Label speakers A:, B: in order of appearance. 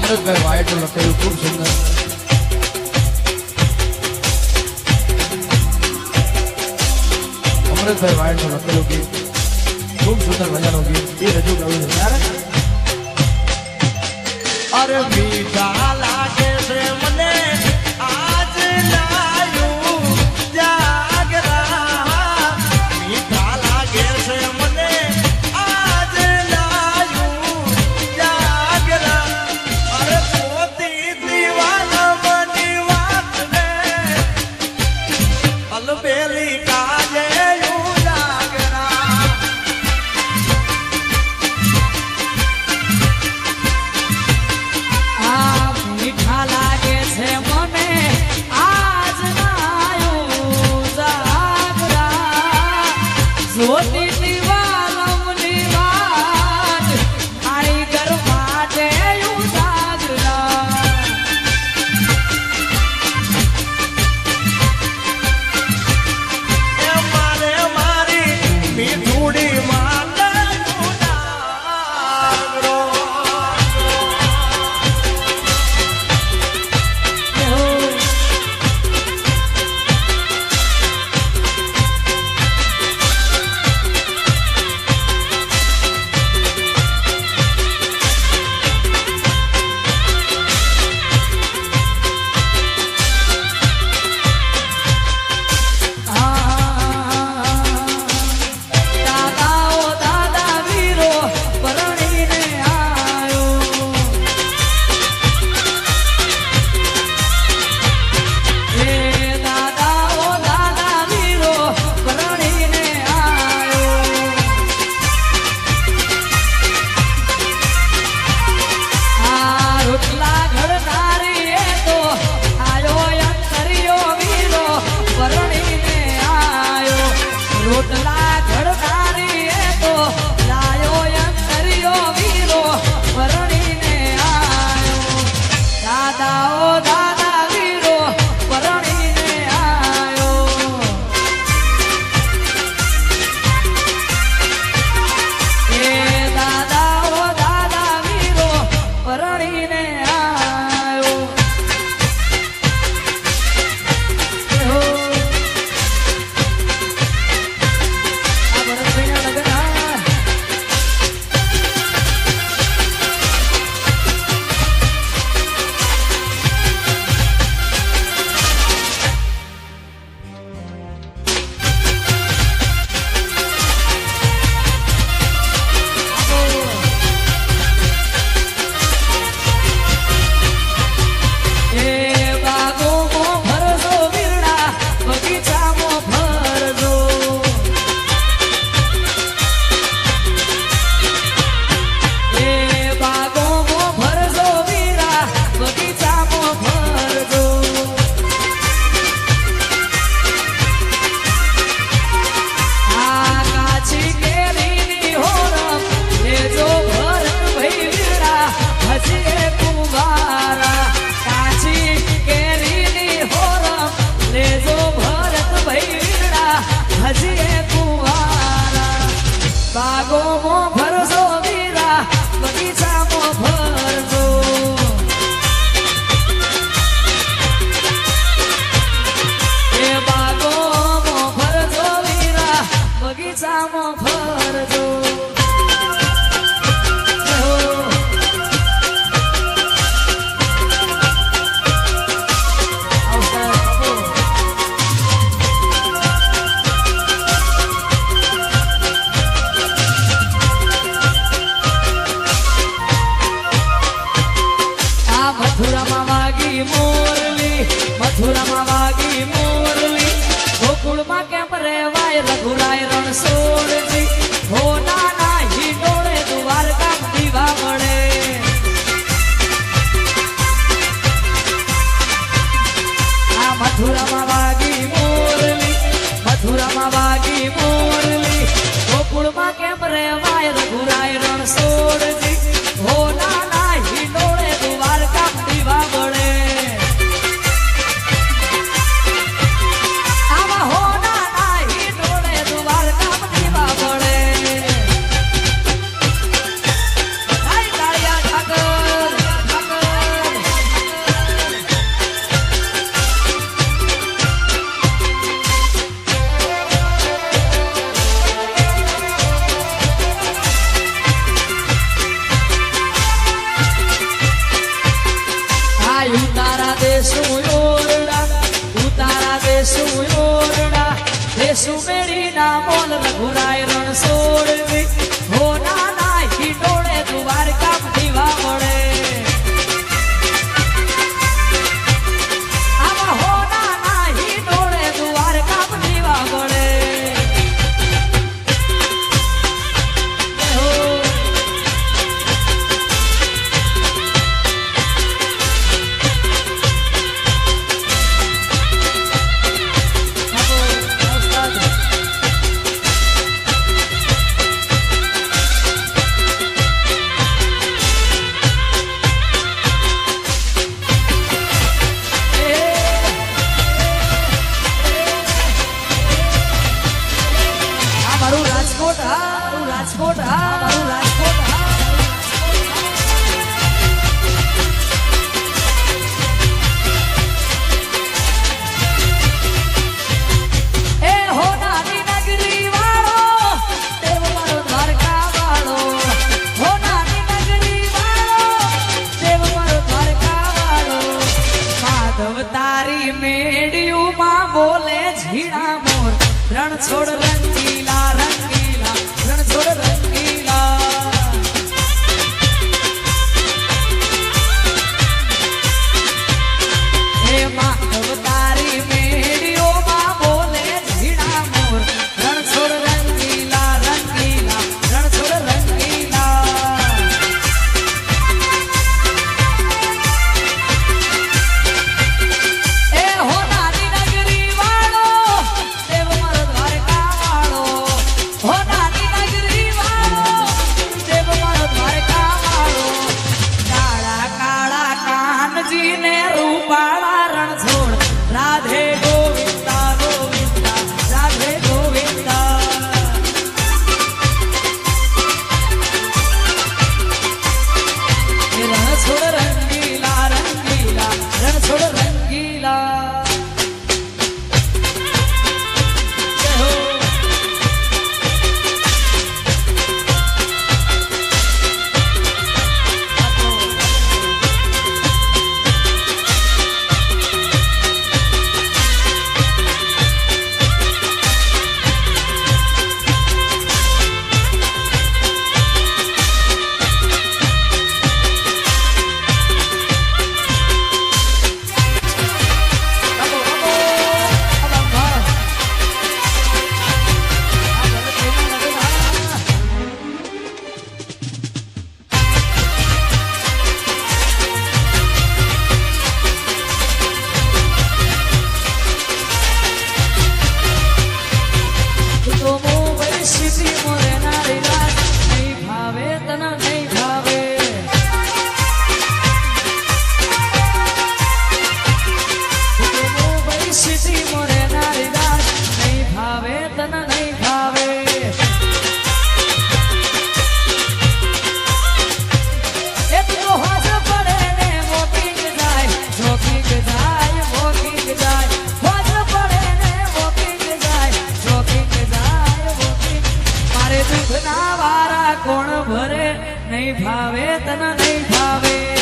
A: અમૃતભાઈ વાયટનું લખેલું ખૂબ સુંદર. અમૃતભાઈ વાયટનું લખેલું ગીત ખૂબ સુંદર મજાનું ગીત એ રજૂ કર્યું છે. ત્યારે
B: અરે મીઠા લાગે છે મને આજ લાયું જાગરા, મીઠા લાગે છે મને આજ લાયું જાગરા. અરે પોતી દીવાના મની વાત ને અલબેલી કાજે
C: દેશું ઓરડા ઉતારા દેશું ઓરડા દેશું મેરી ના બોલ રઘુરાય રણ છોડવી હો નાના હિંડોળે દ્વારકા દીવા મળે આમાં હો નાના હિંડોળે દ્વારકા દીવા મળે રાજકોટ હા રાજકોટ હા એ હોનાની નગરી વાળો દેવ મારો દ્વારકા વાળો હોનાની નગરી વાળો દેવ મારો દ્વારકા વાળો માધવ તારી મેડિયુમાં બોલે ઝીણા મોર રણ છોડ રંગીલા રંગીલા રણ છોડ રંગીલા હે માધવ તારી મેડીઓમાં બોલે ઝીણા મોર રણ છોડ રંગીલા રંગીલા રણ છોડ રંગીલા એ હોનાની નગરી વાળો દેવ મારો દ્વારકા વાળો હોનાની નગરી વાળો દેવ મારો દ્વારકા વાળો કાળા કાળા કાનજીને રૂપાળા રણ છોડ રાધે ગોવિંદા ગોવિંદા રાધે ગોવિંદા એ રણ છોડ રંગીલા રંગીલા રણ છોડ રંગીલા જય હો તો મુંબઈ સિટી મોરે નારી રાત નહીં ભાવે તને નહીં ભાવે તો મુંબઈ સિટી મોરે નારી રાત નહીં ભાવે તને નહીં ભાવે એ તો હોજ પડે ને વોકિંગ જાય જોકિંગ જાય વોકિંગ જાય હોજ પડે ને વોકિંગ જાય જોકિંગ જાય વોકિંગ મારે દુઃખના વારા કોણ ભરે નહીં ભાવે તને નહીં ભાવે